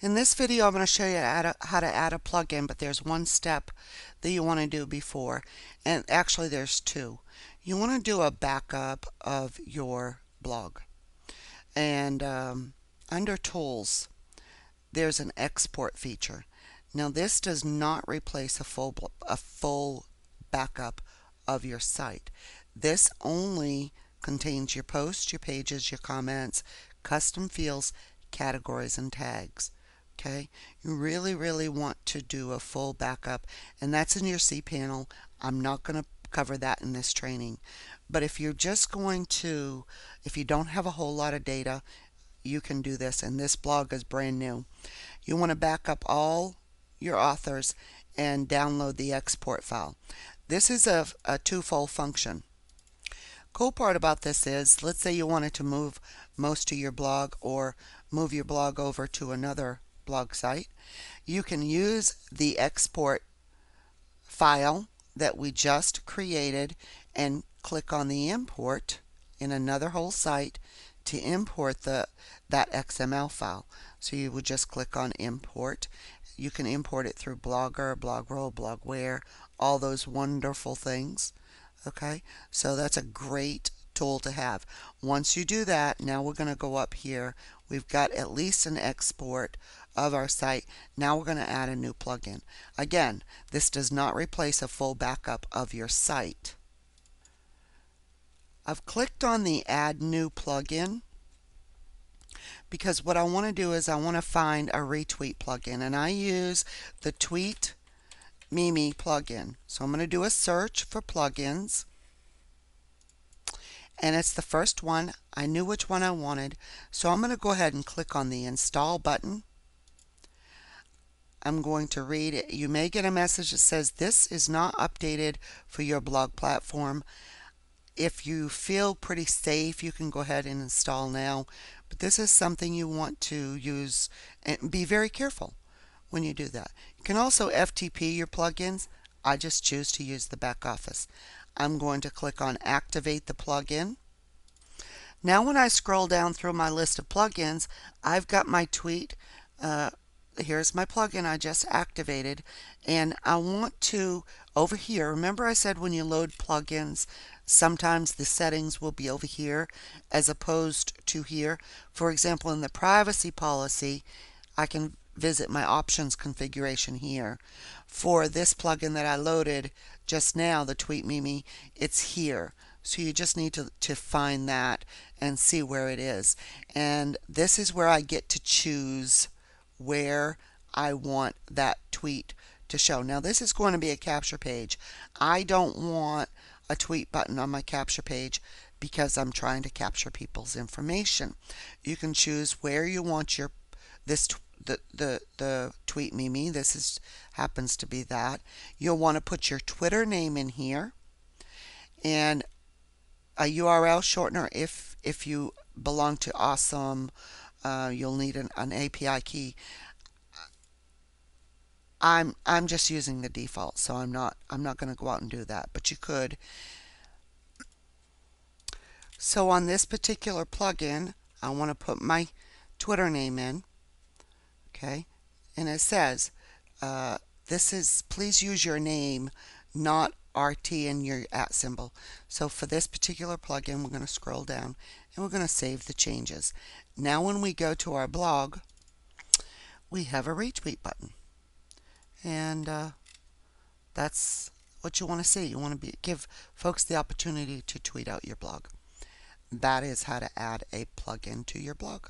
In this video, I'm going to show you how to add a plugin, but there's one step that you want to do before, and actually there's two. You want to do a backup of your blog, and under Tools, there's an export feature. Now, this does not replace a full backup of your site. This only contains your posts, your pages, your comments, custom fields, categories, and tags. Okay, you really want to do a full backup, and that's in your cPanel. I'm not going to cover that in this training, but if you're just going to, if you don't have a whole lot of data, you can do this, and this blog is brand new. You want to back up all your authors and download the export file. This is a twofold function. Cool part about this is, let's say you wanted to move most of your blog or move your blog over to another blog site. You can use the export file that we just created and click on the import in another whole site to import that XML file. So you would just click on import. You can import it through Blogger, Blogroll, Blogware, all those wonderful things. Okay, so that's a great tool to have. Once you do that, now we're going to go up here. We've got at least an export of our site. Now we're going to add a new plugin. Again, this does not replace a full backup of your site. I've clicked on the Add New Plugin because what I want to do is I want to find a retweet plugin, and I use the Tweet Mimi plugin. So I'm going to do a search for plugins, and it's the first one. I knew which one I wanted, so I'm going to go ahead and click on the Install button. I'm going to read it. You may get a message that says this is not updated for your blog platform. If you feel pretty safe, you can go ahead and install now, but this is something you want to use, and be very careful when you do that. You can also FTP your plugins. I just choose to use the back office. I'm going to click on Activate the plugin. Now when I scroll down through my list of plugins, I've got my tweet. Here's my plugin I just activated, and I want to, over here, remember I said when you load plugins, sometimes the settings will be over here as opposed to here. For example, in the privacy policy, I can visit my options configuration here. For this plugin that I loaded just now, the Tweet Mimi, it's here. So you just need to find that and see where it is. And this is where I get to choose where I want that tweet to show. Now this is going to be a capture page. I don't want a tweet button on my capture page because I'm trying to capture people's information. You can choose where you want your the Tweet Mimi. This is happens to be that. You'll want to put your Twitter name in here and a URL shortener if you belong to Awesome. You'll need an API key. I'm just using the default, so I'm not going to go out and do that, but you could. So on this particular plugin, I want to put my Twitter name in. Okay, and it says this is, please use your name, not RT and your @ symbol. So for this particular plugin, we're going to scroll down and we're going to save the changes. Now when we go to our blog, we have a retweet button, and that's what you want to see. You want to give folks the opportunity to tweet out your blog. That is how to add a plugin to your blog.